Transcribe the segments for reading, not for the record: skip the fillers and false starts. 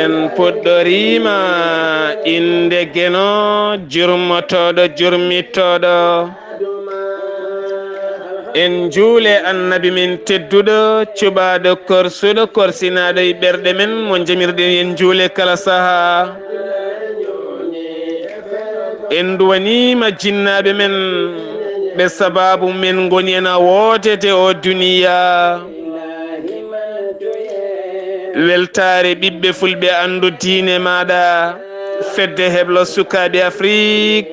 en puɗɗorima inde geno jurmotoɗo jurmittoɗo en juule annabi min tedduɗo cuɓaɗo korsuɗo korsinaɗo e ɓerɗe men mo jamirɗen en juule kala saaha en duwanima jinnaɓe men ɓe sababu men goni en a wotete o duniya weltare ɓiɓɓe fulɓe andu diine maɗa fedde heblo sukaɓe Afrique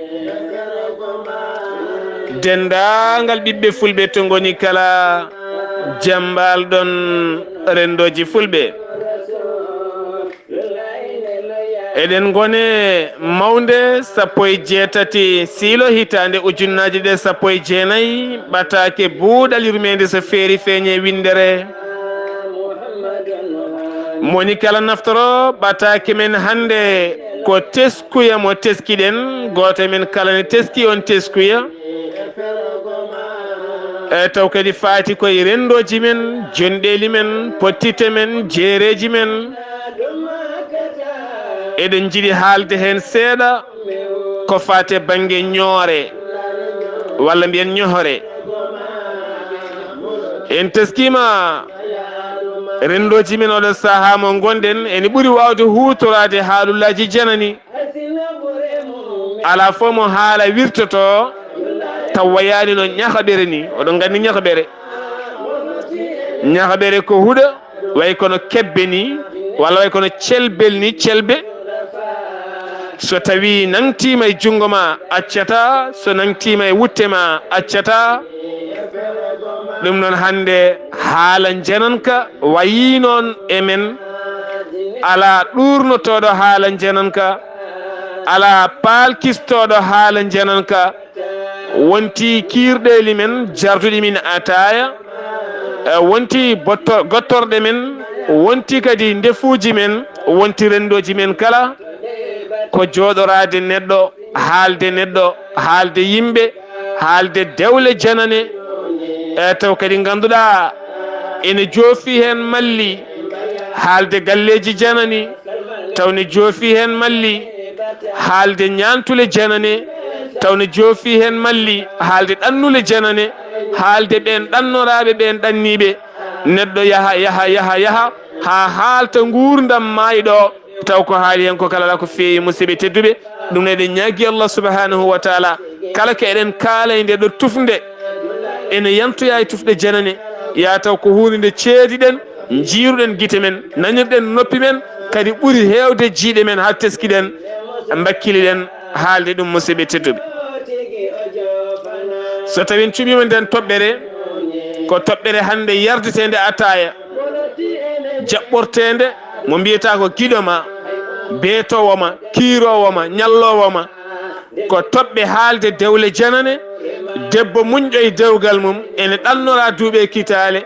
dendagal ɓiɓɓe fulɓe to goni kala jambal ɗon rendoji fulɓe eɗen gone mawde 17 siilo hitande ujunnaji ɗe 19 ɓatake buuɗal yurmede so feeri feeñe windere moni kala naftoro ɓatake men hande ko teskuya mo teskiɗen goto men kala ne teski on teskuya taw kadi faati koye rendoji men jonɗeli men pottite men jeereji men eɗen jiiɗi haalde hen seeɗa ko faate banggue ñoore walla mbiyen ñohore en teskima rendoji men oɗo saaha mo gonɗen ene ɓuuri wawde hutorade haalullaji janani ala fo mo haala wirtoto taw wayani no ñahaɓere ni oɗon gandi ñahaɓere ko huuɗo way kono kebbe ni walla way kono celbel ni celbe so tawi nangtima e junggo ma accata so nangtima e wutte ma accata ɗum noon hande haala jananka wayi noon emen ala ɗurnotoɗo haala jananka ala palkistoɗo haala jananka wonti kirɗeli men jarduɗi min ataya wonti gottorɗe men wonti kadi ndefuji men wonti rendoji men kala ko joɗorade neɗɗo haalde yimɓe haalde dewle janane taw kadi ganduɗa ene joofi hen malli haalde galleji janani taw ne joofi hen malli haalde ñantule janane taw ne joofi hen malli haalde ɗannule janane haalde ɓen ɗannoraɓe ɓen ɗanniɓe neɗɗo yaha ha haalta gurdam mayɗo taw ko haali hen ko kala ko feewi musidɓe tedduɓe ɗum ne eɗen ñaagui Allah subhanahu wa taala kala ko eɗen kaala e nde ɗo tufde ene yantoya e tufɗe janane ya taw ko hunde nde ceediɗen jiiruɗen guite men nanirɗen noppi men kadi ɓuuri hewde jiiɗe men ha teskiɗen bakkiliɗen haalde ɗum musidɓe tedduɓe so tawi en cuɓima nden toɓɓere ko toɓɓere hande yardetede ataya jaɓɓortede mo mbiyata ko guiɗoma beetowoma kiirowoma ñallowoma ko toɓɓe haalde dewle janane debbo muñƴo e dewgal mum ene ɗannora duuɓe kitale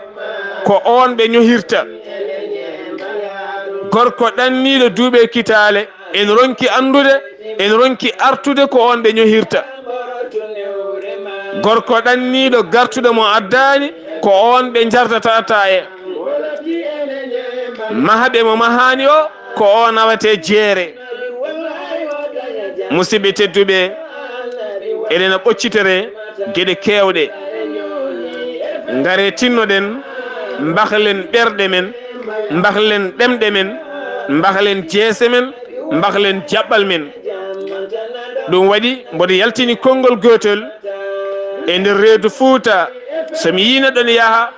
ko on ɓe ñohirta gorko ɗanniɗo duuɓe kitale en ronki andude en ronki artude ko on ɓe ñohirta gorko ɗanniɗo gartuɗo mo addani ko on ɓe jardata ataye mahaɓe mo mahani o ko o nawate jeere musidɓe tedduɓe eɗen ɓoccitere gueɗe kewɗe ngare tinnoɗen mbahlen ɓerɗe men mbahlen ɗemɗe men mbahlen jeese men mbahlen jaɓɓal men ɗum waɗi mboɗo yaltini konngol gotol e nder reedu Fouta somi yino ɗon yaha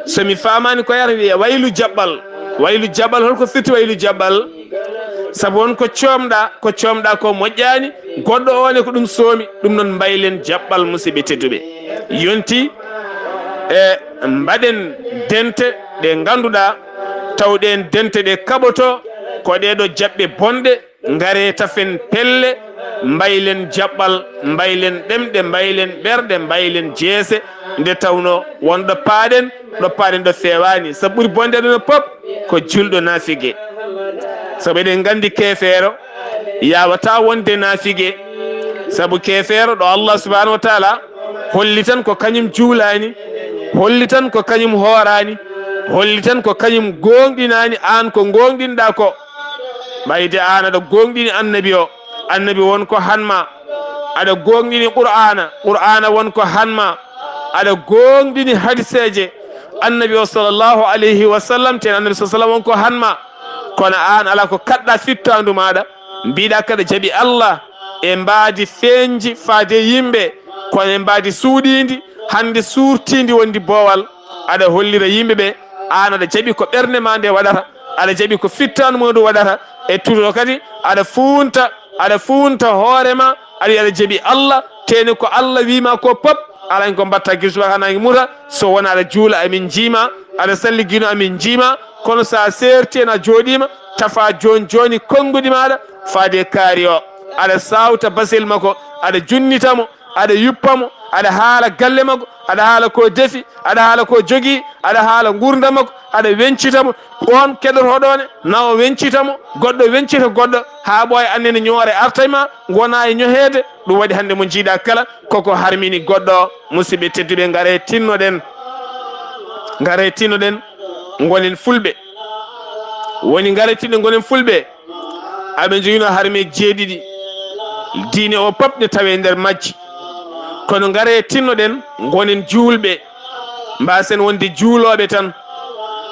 somi famani ko yata wiya waylu jaɓɓal holko firti waylu jaɓɓal saabu won ko comɗa ko moƴƴani goɗɗo one ko ɗum soomi ɗum noon mbaylen jaɓɓal musidɓe tedduɓe yonti e mbaɗen dente ɗe ganduɗa tawɗen dente ɗe kaɓoto ko ɗeɗo jaɓɓe bonɗe ngare tafen pelle mbaylen jaɓɓal mbaylen ɗemɗe mbaylen ɓerɗe mbaylen jeese nde tawno wonɗo paaɗen ɗo fewani sabu ɓuuri bonde ɗo pop ko julɗo nafigue sabu eɗen gandi kefeero yawata wonde nafigue sabu kefeero ɗo Allah subhanahu wa taala holli tan ko kañum juulani holli tan ko kañum hoorani holli tan ko kañum gonɗinani an ko gonɗinɗa ko mbayde an aɗa gonɗini annabi o, annabi wonko hanma. aɗa gonɗini qur'ana wonko hanma. aɗa gonɗini hadiseje annabi o sallllahu alayhi wa sallam, ten annabi sallam wonko hanma. kono an ala ko kaɗɗa fittandu maɗa, mbiɗa kaɗa jaaɓi Allah e mbadi feñji faade yimɓe, kono e mbadi suuɗidi hande surtidi wondi boowal. aɗa hollira yimɓeɓe an aɗa jaaɓi ko ɓernde ma nde waɗata, aɗa jaaɓi ko fittandu muɗum waɗata, e tuto kadi aɗa funta hoorema aɗa jaaɓi Allah, teni ko Allah wima ko pop alay ko mbatta guisuba hanagi muta. so wona aɗa juula amin jiima, aɗa salligino amin jiima, kono sa serti en a jooɗima tafa joni konguɗi maɗa faade kaari o. aɗa sawta basel makko, aɗa junnitamo, aɗa yuppamo, aɗa haala galle makko, aɗa haala ko defi, aɗa haala ko jogui, aɗa haala gurdam makko, aɗa wencitamo. on keɗotoɗone nawa wencitamo, goɗɗo wencita goɗɗo ha ɓooya annene ñoore artayma gona e ñohede. ɗum waɗi hande mo jiiɗa kala koko harmini goɗɗo. musidɓe tedduɓe gare tinnoɗen gonen fulɓe, woni gare tinɗe gonen fulɓe. aɓe joguino harmeji jeeɗiɗi, diine o pop ne tawe nder majji, kono gare tinnoɗen gonen juulɓe. mbasen wonde juuloɓe tan,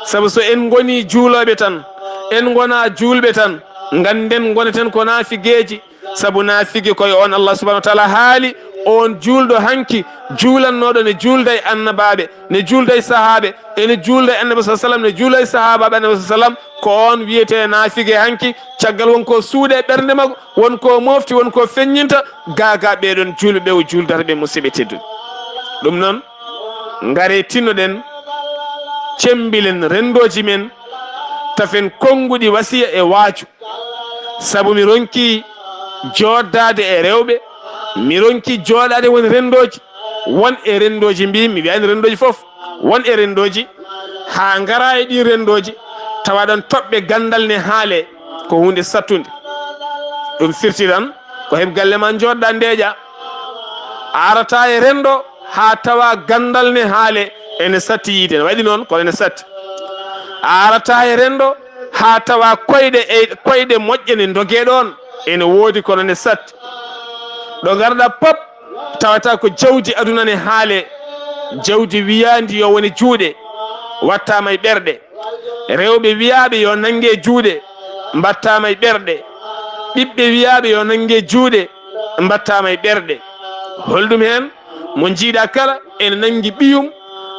saabu so en goni juuloɓe tan, en gona julɓe tan, ganden goneten ko naafigeji. saabu naafigi koye on Allah subahanahu wa taala haali on julɗo hanki juulannoɗo ne julda e annabaɓe, ne julda e sahaɓe, ene julda e annabi sa sallam, ne julda e sahabaɓe annabi sa sallam. ko on wiyete naafigue hanki, caggal wonko suuɗe ɓernde makko, wonko mofti, wonko feññinta gaga ɓeɗon julɓe ɓe o juldata ɓe. musidɓe tedduɗe, ɗum noon gare tinnoɗen cembilen rendoji men, tafen konguɗi wasiya e waaju. saabu mi ronki joddade e rewɓe, mi ronki joɗade woni rendoji. won e rendoji mbi mi wiyani rendoji foof, won e rendoji ha gara e ɗi rendoji tawaɗon toɓɓe gandal ne haale ko hunde sattude. ɗum firti tan ko heɓ galle ma joɗɗa ndeeƴa, arata e rendo ha tawa gandal ne haale ene satti yiide. ne waɗi noon kono ene satti. arata e rendo ha tawa koyɗe moƴƴe ne dogueɗon ene woodi kono ne satti. ɗo garɗa pop tawata ko jawdi aduna ne haale. jawdi wiyandi yo woni juuɗe, wattama e ɓerɗe. rewɓe wiyaɓe yo nangue juuɗe, mbattama e ɓerɗe. ɓiɓɓe wiyaɓe yo nangue juuɗe, mbattama e ɓerɗe. holɗum hen mo jiiɗa kala ene nangui ɓiyum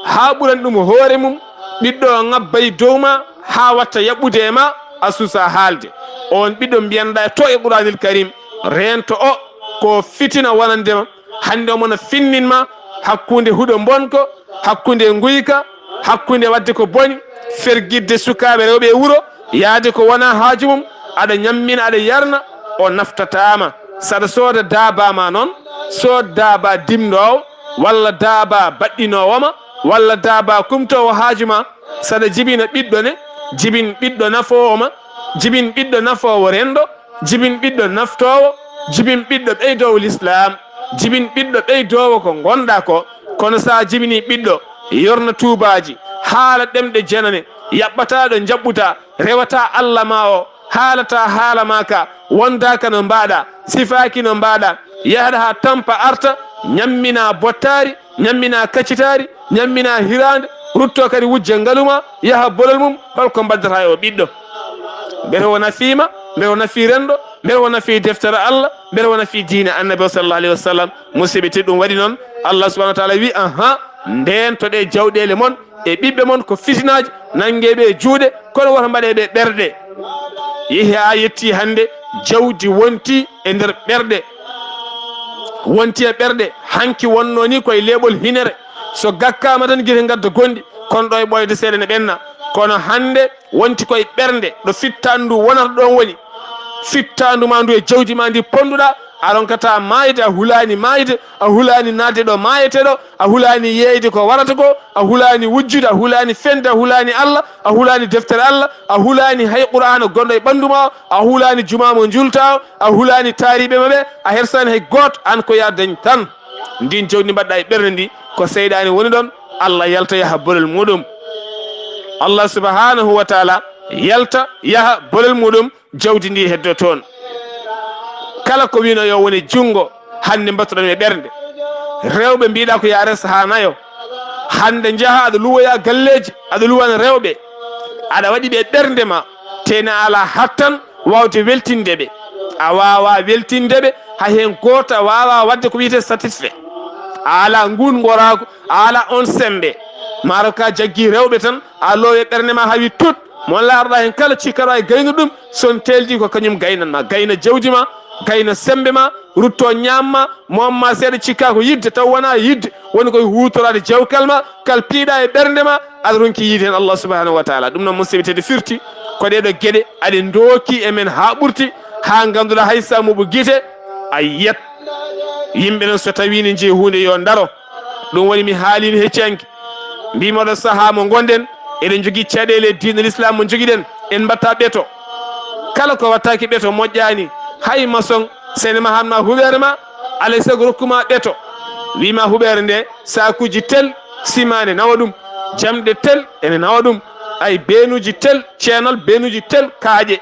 ha ɓuran ɗum hoore mum. ɓiɗɗo ngabba e dow ma ha watta yaɓɓude e ma a suusa haalde. on ɓiɗɗo mbiyanɗa to e qouranil karim rento o ko fitina wonandema. hande omona finninma hakkude huuɗo bonko, hakkude guyka, hakkude wadde ko boni, ferguidde sukaɓe rewɓe e wuuro, yaade ko wona haaju mum. aɗa ñammina aɗa yarna, o naftatama. saɗa sooda daabama noon, sood daaba dimnowo walla daaba baɗɗinowoma walla daaba kumtowo haaju ma. saɗa jibina ɓiɗɗo ne, jibin ɓiɗɗo nafowoma, jibin ɓiɗɗo nafowo rendo, jibin ɓiɗɗo naftowo, jibin ɓiɗɗo ɓeydowo l'islam, jibin ɓiɗɗo ɓeydowo ko gonɗa ko. kono sa jibini ɓiɗɗo yorna tubaji, haala ɗemɗe jenane, yaɓɓataɗo jaɓɓuta, rewata Allah ma o, haalata haala ma ka, wondaka no mbaɗa, sifaki no mbaɗa, yahata ha tampa arta, ñammina bottari, ñammina kaccitari, ñammina hirande, rutto kadi wujja ngaluma, yaha bolol mum. holko mbaddata e o ɓiɗɗo? mbete o nafima, mbete o nafi rendo, mbete o nafi deftere Allah, mbete o nafi diine annabi o sallallahu alayhi wa sallam. musidɓe te ɗum waɗi noon Allah subahanahu wa taala wi aha nden to ɗe jawɗele mon e ɓiɓɓe mon ko fitinaji nangueɓe e juuɗe, kono woto mbaɗeɓe ɓerɗe. yeehi ha yetti hande jawdi wonti e nder ɓerɗe, wonti e ɓerɗe. hanki wonno ni koye leɓol hinere, so gakkama tan guite gadda gonɗi, kono ɗo e ɓoyde seeɗa ne ɓenna. kono hande wonti koye ɓernde ɗo fittandu wonata ɗon woni. fittandu ma ndu e jawdi ma ndi ponduɗa, a ronkata mayde, a hulani mayde, a hulani nadde ɗo mayeteɗo, a hulani yeyde ko warata ko, a hulani wujjude, a hulani fende, a hulani Allah, a hulani deftere Allah, a hulani hay qur'ana gonɗo e ɓandu ma o, a hulani juma mo julta o, a hulani taariɓe maɓe, a hersani hay goto. an ko ya dañ tan ndin jawdi mbaɗɗa e ɓernde ndi ko seyɗani woni ɗon. Allah yalta yaha bolol muɗum. Allah subhanahu wa taala yalta yaha bolel muɗum jawdi ndi heddo toon kala ko wino yo woni jungo hande battuɗen e ɓernde rewɓe mbiɗa ko ya resa ha nayo hande jaaha aɗa luwoya galleji aɗa luwana rewɓe aɗa waɗi ɓe ɓernde ma tena ala hattan wawde weltindeɓe a wawa weltindeɓe ha hen goto a wawa wadde ko wiyete satisfait a ala ngun gorako a ala on sembe maro ka jaggui rewɓe tan a lowe ɓernde ma hawi tut mon laaroɗa hen kala cikkaɗa e gaynu ɗum son teldi ko kañum gaynanma gayna jawdi ma gayna sembe ma rutto ñamma momma seeɗa cikka ko yidde taw wona yidde woni koye hutorade jawkal ma kal piiɗa e ɓernde ma aɗa ronki yiide hen Allah subhanahu wa taala ɗum noon musidɓe tede firti ko ɗeɗo gueɗe aɗe dooki e men ha ɓurti ha ganduɗa hay samuɓe guite a yiyat yimɓe noon so tawi ne jeeyi hunde yo daro ɗum woni mi haalino heccanki mbimoɗo saaha mo gonɗen eɗen jogui caɗele diine l'islam mo joguiɗen en mbatta ɓeeto kala ko wattaki ɓeeto moƴƴani hay maçon sene ma hanma huɓere ma alay saago rokkuma ɓeeto wima huɓere nde sakuji tel simane nawa ɗum jamɗe tel ene nawa ɗum ay beenuji tel ceenal beenuji tel kaaƴe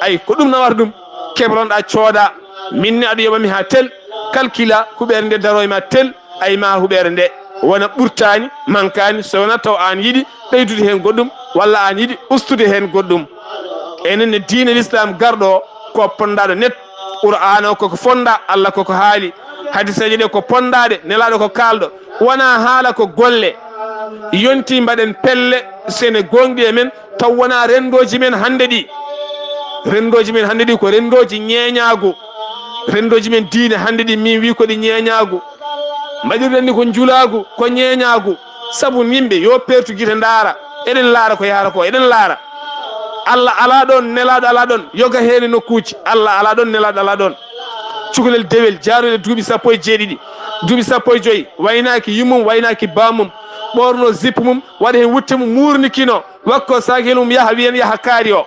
ay ko ɗum nawata ɗum keɓronɗa cooda minne aɗa yoɓami ha tel calcula huɓere nde daroyma tel ay ma huɓere nde wona ɓurtani mankani so wona taw an yiiɗi ɓeydude hen goɗɗum walla an yiiɗi ustude hen goɗɗum enenne diine l'islam garɗo ko pondaɗo net qur'an o koko fonda Allah koko haali hadisaji ɗe ko pondade nelaɗo ko kalɗo wona haala ko golle yonti mbaɗen pelle sene gonɗi e men taw wona rendoji men hande ɗi rendoji men hande ɗi ko rendoji ñeeñagu rendoji men diine hande ɗi min wi koɗi ñeeñagu mbaɗirɗen ni ko julagu ko ñeeñagu saabu yimɓe yo pertu guite ndaara eɗen laara ko yaara ko eɗen laara Allah ala ɗon nelaɗo ala ɗon yoga heene nokkuji Allah ala ɗon nelaɗo ala ɗon cukalel dewel jaarude duuɓi sappo e jeeɗiɗi duuɓi sappo e joyyi waynaki yummum waynaki bammum ɓorno zip mum waɗa hen wutte mum murnikino wakko sakel mum yaaha wiyen yaaha kaari o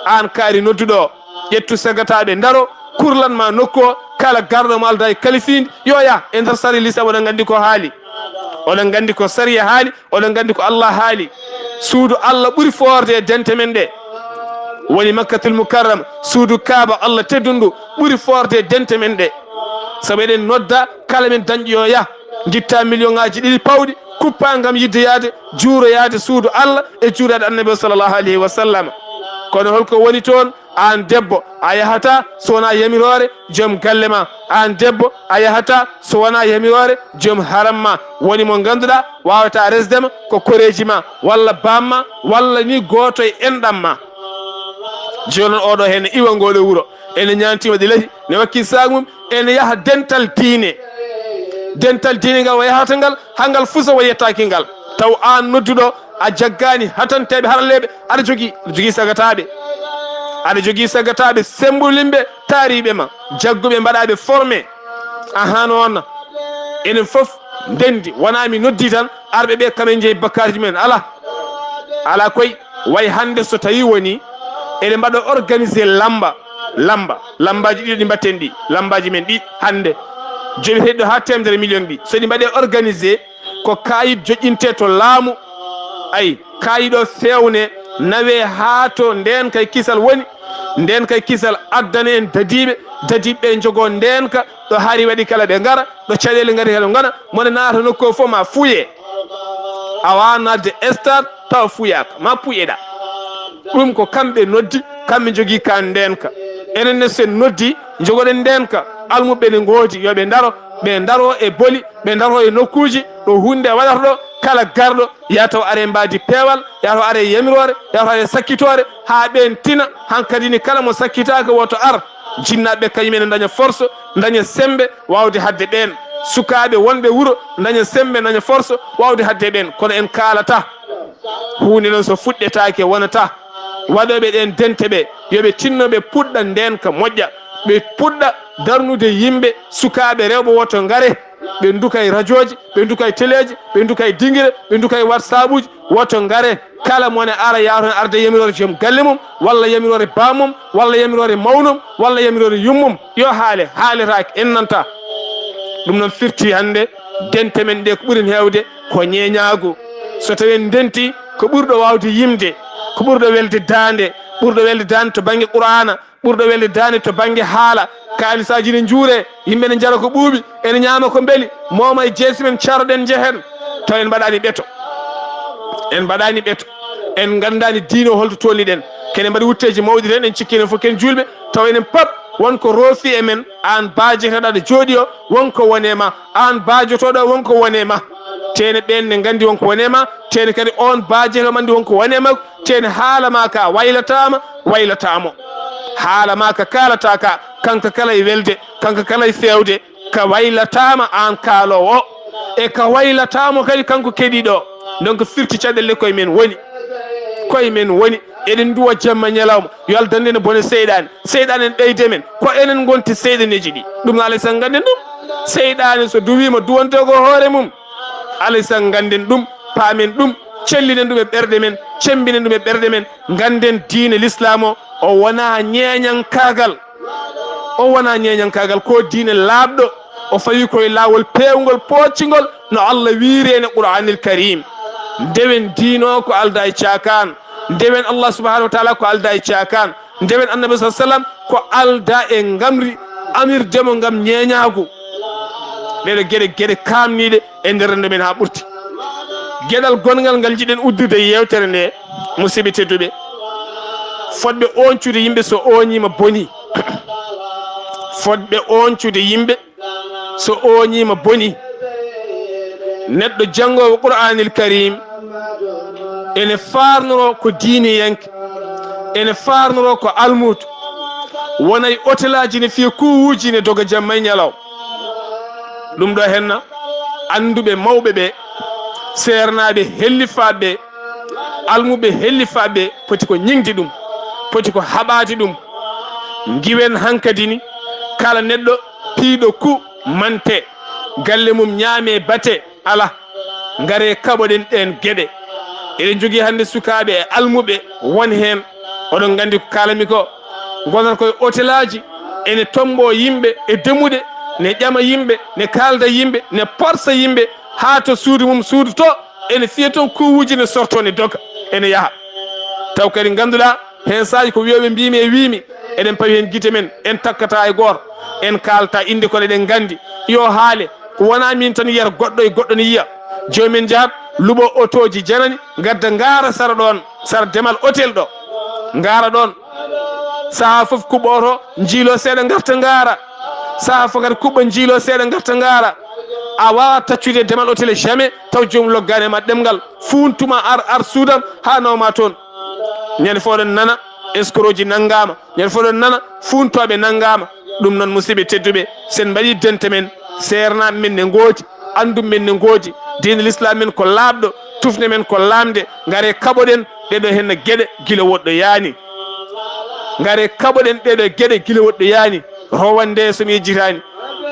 an kaari nodduɗo o ƴettu sagataɓe daro kurlanma nokku o kala garɗomo alda e kalifinde yo yah e nder sari lislam oɗon gandi ko haali oɗon gandi ko sariya haali oɗon gandi ko Allah haali suudu Allah ɓuuri forde e dente men ɗe woni makkatul mukarram suudu kaaba Allah teddundu ɓuuri forde e dente men ɗe saabu eɗen nodda kala men dañƴo yo yah guitta million ngaji ɗiɗi pawɗi kuppa gam yiddoyade juuroyade suudu Allah e juurade annabi sallllahu alayhi wa sallam kono holko woni toon an debbo a yahata so wona yamirore joom galle ma an debbo a yahata so wona yamirore joom haram ma woni mo ganduɗa wawata resdema ko koreji ma walla bamma walla ni goto e enɗam ma joni noon oɗo hen iwa ngoɗo wuuro ene ñantima ɗi lati ne wakki sagu mum ene yaaha dental diine ngal o yahata ngal ha ngal fusa o yettaki ngal taw an nodduɗo a jaggani hatanteɓe haraleɓe aɗa jogui sagataɓe aɗa jogui sagataɓe sembulimɓe taariɓe ma jagguɓe mbaɗaɓe formé aha noon enen foof ndendi wona mi noddi tan arɓe ɓe kamen jeeyi bakkarji men ala koy way hande so tawi woni eɗen mbaɗa organisé lambaji ɗiɗo ɗi mbatten ɗi lambaji men ɗi hande joɓi heɗɗo ha temedere million ɗi so ɗi mbaɗe organisé ko kayit joƴƴinte to laamu ay kayiɗo fewne nawe ha to nden kay kisal woni nden kay kisal addane en dadiɓe jogo ndenka ɗo haari waɗi kala ɓe gara ɗo caɗele gari helo gona mone naata nokku fof ma fuuye a wanadde stade taw fuyaka ma puyeɗa ɗum ko kamɓe noddi kamɓe jogui ka ndenka enenne sen noddi jogoɗen ndenka almuɓe ne goodi yoɓe daro e boli ɓe daro e nokkuji ɗo hunde waɗata ɗo kala garɗo yataw are mbadi peewal yataw are yamirore yataw are sakkitore ha ɓen tina hankkadini kala mo sakkitaka woto ar jinnaɓe kañumen daña force daña sembe wawde hadde ɓen sukaɓe wonɓe wuuro daña sembe daña force wawde hadde ɓen kono en kalata hunde noon so fuɗɗetake wonata waɗoɓe ɗen dente ɓe yoɓe tinnoɓe puɗɗa ndenka moƴƴa ɓe puɗɗa darnude yimɓe sukaɓe rewɓe woto ngare ɓe duka e radio ji ɓe duka e téléji ɓe duka e dinguire ɓe duka e whatsapp uji woto ngare kala mone ara yawton arde yamirore joom galle mum walla yamirore bamum walla yamirore mawnum walla yamirore yummum yo haaletake en nanta ɗum noon firti hande dente men ɗe ko ɓuurin hewde ko ñeñagu so tawi en denti ko ɓurɗo wawde yimde ko ɓurɗo welde dande, ɓurɗo welde dande to banggue qur'ana, ɓurɗo welde dande to banggue haala. kalisaji ne juure, yimɓe ne jara ko ɓuuɓi, ene ñaama ko beeli, moma e jeesi men caroɗen jehen taw en mbaɗani ɓeeto, en mbaɗani ɓeeto, en gandani diine o holto tolniɗen. kene mbaɗi wutteji mawɗi ten en cikkinen fof ken julɓe, taw enen pap wonko roofi e men. an baajeteɗo aɗa jooɗi o wonko wonema, an baajotoɗo wonko wonema. tene ɓen ne gandi wonko wonema, tene kadi on baajeto mandi wonko wonema. tene haalama ka waylatama waylatamo, haalama ka kalata ka kanka kala e welde, kanka kala e fewde, ka waylatama an kaalowo o, e ka waylatamo kadi kanko keɗiɗo. donc firti caɗelle koye men woni, koye men woni. eɗen duwa jamma ñalawma yo Allah dande ne bone seyɗane, seyɗane en ɓeyde men ko enen gonti seyɗaneji ɗi. ɗum no alay san ganden ɗum. seyɗane so duwima duwante ko hoore mum, alay san ganden ɗum, paamen ɗum, cellinen ɗum e ɓerɗe men, cembinen ɗum e ɓerɗe men. ganden diine l'islam o wona ñeñankagal, o wona ñeñankagal, ko diine laaɓɗo. o fawi koye lawol pewgol poccigol no Allah wiiri ene qur'anil karim. ndewen diine o ko alda e cakan, ndewen Allah subhanahu wa taala ko alda e cakan, ndewen annabi sa sallam ko alda e gamri amirdemo gam ñeñagu. ɗeɗo gueɗe kamniɗe e nder rendo men ha ɓurti. gueɗal gongal ngal jiɗen uddude yewtere nde musidɓe tedduɓe, fodɓe oncude yimɓe so oñima boni, fodɓe oncude yimɓe so oñima boni. neɗɗo jangowo qur'anil karim ene farnoro ko diiniyanke, ene farnoro ko almutu, wonay hôtelaji ne fiya kuwuji ne doga jamma e ñalaw. ɗum ɗo henna anduɓe mawɓe ɓe, sernaɓe hellifaɓe, almuɓe hellifaɓe poti ko ñingdi ɗum, poti ko haɓade ɗum. giwen hankadi ni kala neɗɗo piiɗo ku mante, galle mum ñaame bate ala, ngare kaɓoɗen ɗen gueɗe. eɗen jogui hande sukaɓe e almuɓe won hen, oɗon gandi ko kalami ko, gonata koye hôtelaji ene tombo yimɓe e demuɗe, ne ƴama yimɓe, ne kalda yimɓe, ne porsa yimɓe ha to suudu mum suudu to, ene fiya toon kuwuji ne sorto ne doga ene yaaha. taw kadi ganduɗa hen saji ko wiyoɓe mbimi e wimi, eɗen pawi hen guite men, en takkata e goto, en kalta inde kono eɗen gandi yo haale ko wona min tan yiyata goɗɗo e goɗɗo ne yiya. jomumen jahat luɓo autoji janani gadda ngara sara ɗon, sara demal hôtel ɗo ngara ɗon, saaha foof kuɓɓoto jiilo seeɗa garta ngara, saaha fo kadi kuɓɓa jiilo seeɗa garta ngara. a wawa taccude demal hôtel jamais taw joomum loggani ma ɗemgal funtuma ar suudam ha nawma toon. ñande fo ɗon nana escroc ji nanggama, ñande fo ɗon nana funtoɓe nanggama. ɗum noon musidɓe tedduɓe, sen mbaɗi dente men, sernaɓe men ne gooti, andum men ne gooti, diine l'islam men ko laaɓɗo, tufne men ko lamde. ngare kaɓoɗen ɗeɗo henna gueɗe guila woɗɗo yaani, ngare kaɓoɗen ɗeɗo gueɗe guila woɗɗo yaani. rowande somi yejjitani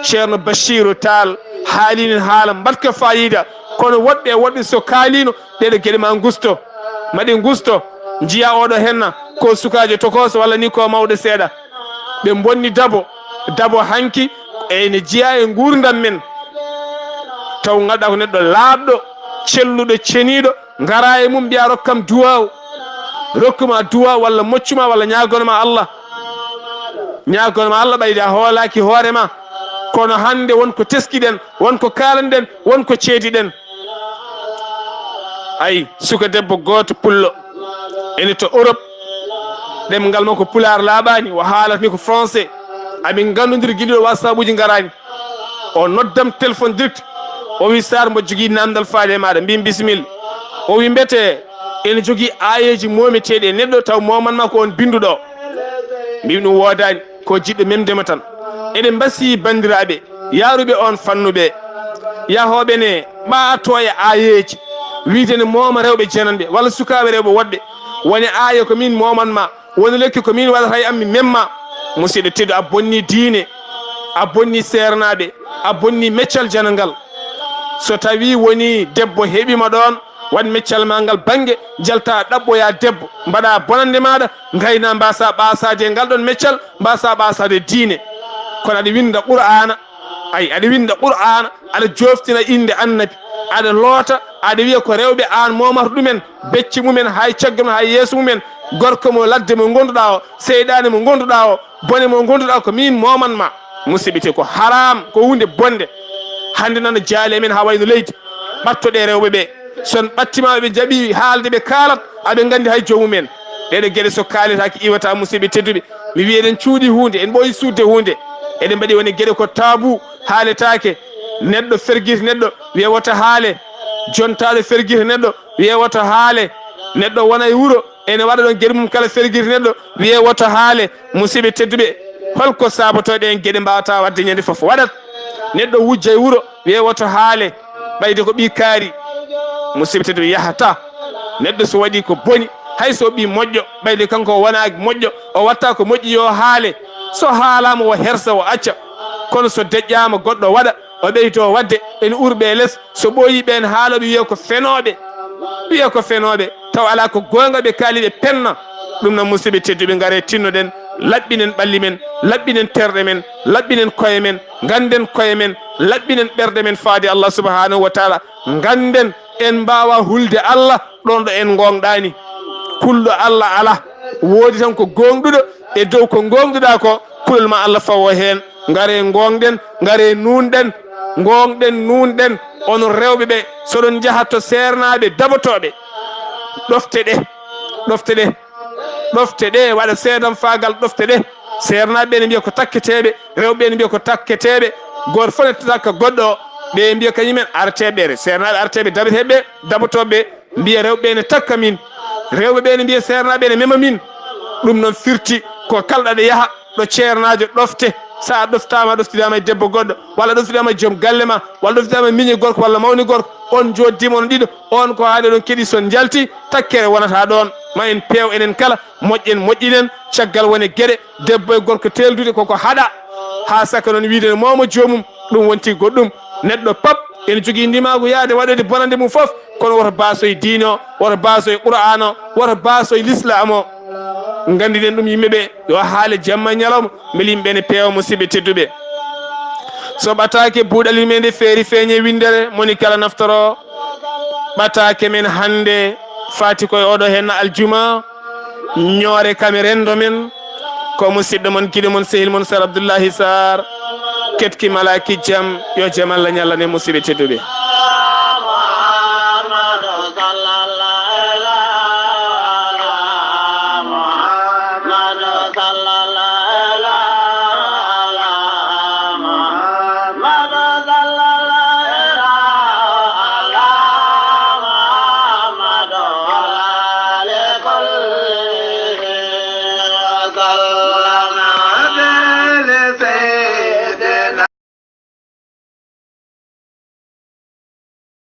ceerno Bachiru Tall haalinen haala mbatka fayida, kono woɗɓe so kaalino ɗeɗo gueɗe ma gusto, maɗi gusto. jiya oɗo henna ko sukajo tokoso walla ni ko mawɗo seeɗa, ɓe bonni dabo hanki ene jiya e gurdam men, taw ganduɗa ko neɗɗo laaɓɗo celluɗo ceniɗo, gara e mum mbiya rokkam duwaw, rokkuma duwa walla moccuma walla ñagonoma Allah, ñagonoma Allah ɓayde a hoolaki hoorema. kono hande wonko teskiɗen, wonko kalanɗen, wonko ceediɗen. ayi suka debbo goto pullo ene to Europe, ɗemgal makko pular laaɓani, o haalata ni ko français. amin gandodir guiɗo wasabuji garani, o noddam téléphone direct, o wi sar mbo jogui namdal faade maɗa, mbimi bisimilla. o wi mbete ene jogui ayeji mometeɗe e neɗɗo taw momanma ko on binduɗo. mbimi ɗum wodani, ko jiɗɗo memdema tan. eɗen mbasi bandiraɓe yaruɓe on fannuɓe, yahoɓe ne ɓaato e ayeji, wiitene mooma rewɓe jananɓe walla sukaɓe rewɓe woɗɓe, woni aya ko min momanma, woni lekki ko min waɗata e ammi memma. musidɗo teddo, a bonni diine, a bonni sernaɓe, a bonni meccal janangal. so tawi woni debbo heeɓima ɗon waɗ meccal ma ngal banggue, jalta ɗaɓɓoya debbo, mbaɗa bonande maɗa, gayna mbasa ɓasade e ngal ɗon meccal, mbasa ɓasade diine. kono aɗa winda qur'ana, ayi aɗa winda qur'ana, aɗa joftina inde annabi, aɗa loota aɗa wiya ko rewɓe an momata ɗumen becci mumen hay caggal mum hay yeeso mumen gorko mo ladde mo gonduɗa o seyɗani mo gonduɗa o bone mo gonduɗa ko min momanma musibite ko haram ko hunde bonde hande nana jaali amen ha wayno leydi ɓattoɗe rewɓe ɓe son ɓattima ɓe jaaɓi haalde ɓe kaalat aɓe gandi hay jomumen ɗeɗe gueɗe so kaalitaki iwata musidɓe tedduɓe mi wi eɗen cuuɗi hunde en ɓooyi sudde hunde eɗen mbaɗi woni gueɗe ko tabu haaletake neɗɗo ferguite neɗɗo wiya woto haale jontaɗo ferguite neɗɗo wiye woto haale neɗɗo wona e wuuro ene waɗa ɗon gueɗe mum kala ferguite neɗɗo wiye woto haale musidɓe tedduɓe holko sabotoɗe en gueɗe mbawata wadde ñande foof waɗat neɗɗo wujja e wuuro wiye woto haale ɓayde ko ɓi kaari musidɓe tedduɓe yahata neɗɗo so waɗi ko boni hayso ɓi moƴƴo ɓayde kanko wona moƴƴo o watta ko moƴƴi yo haale so haalama o hersa o acca kono so deƴƴama goɗɗo waɗa o ɓeyto wadde en urɓe less so ɓooyi ɓen haaloɓe wiya ko fenoɓe taw ala ko gonga ɓe kaali ɓe penna ɗum noon musidɓe tedduɓe gaare tinnoɗen laɓɓinen ɓalli men laɓɓinen terɗe men laɓɓinen koye men ganden koye men laɓɓinen ɓerde men faade Allah subhanahu wa taala ganden en mbawa hulde Allah ɗon ɗo en gonɗani kulɗo Allah ala woodi tan ko gonɗuɗo e dow ko gonɗuɗa ko kulol ma Allah fawo hen gaare gongɗen gaare nunɗen gonɗen nunɗen onon rewɓe ɓe soɗon jaaha to sernaɓe dabotoɓe ɗofte ɗe waɗa seedam fagal ɗofte ɗe sernaɓe ne mbiya ko takketeɓe rewɓe ne mbiya ko takketeɓe goto fof ne takka goɗɗo o ɓe mbiya kañumen arteɓe sernaɓe arteɓe dabateɓe dabotoɓe mbiya rewɓe ne takka min rewɓe ɓe ne mbiya sernaɓe ne mema min ɗum noon firti ko kalɗa ɗe yaaha ɗo ceernajo ɗofte sa ɗoftama ɗoftidama e debbo goɗɗo walla ɗoftidama e joom galle ma walla ɗoftidama e miñi gorko walla mawni gorko on joddima on ɗiɗo on ko haade ɗon keeɗi son jalti takkere wonata ɗon ma en peew enen kala moƴƴen moƴƴinen caggal woni gueɗe debbo e gorko teldude koko haɗa ha saka noon wiide momo jomum ɗum wonti goɗɗum neɗɗo pap ene jogui ndimago yaade waɗede bonande mum foof kono woto baasoye diine o woto baasoye qur'an o woto baasoye l'islam o gandinen ɗum yimɓeɓe yo haale jamma ñalawma beele yimɓe ne peewa musidɓe tedduɓe so ɓatake buuɗal men nde feeri feeñe windere moni kala naftoro ɓatake men hande fati koye oɗo henna aljuma ñoore kame rendo men ko musidɗo mon guiɗo mon sehil mon sar Abdoullahi Sarr ketki malaki jam yo jaam Allah ñallane musidɓe tedduɓe Allah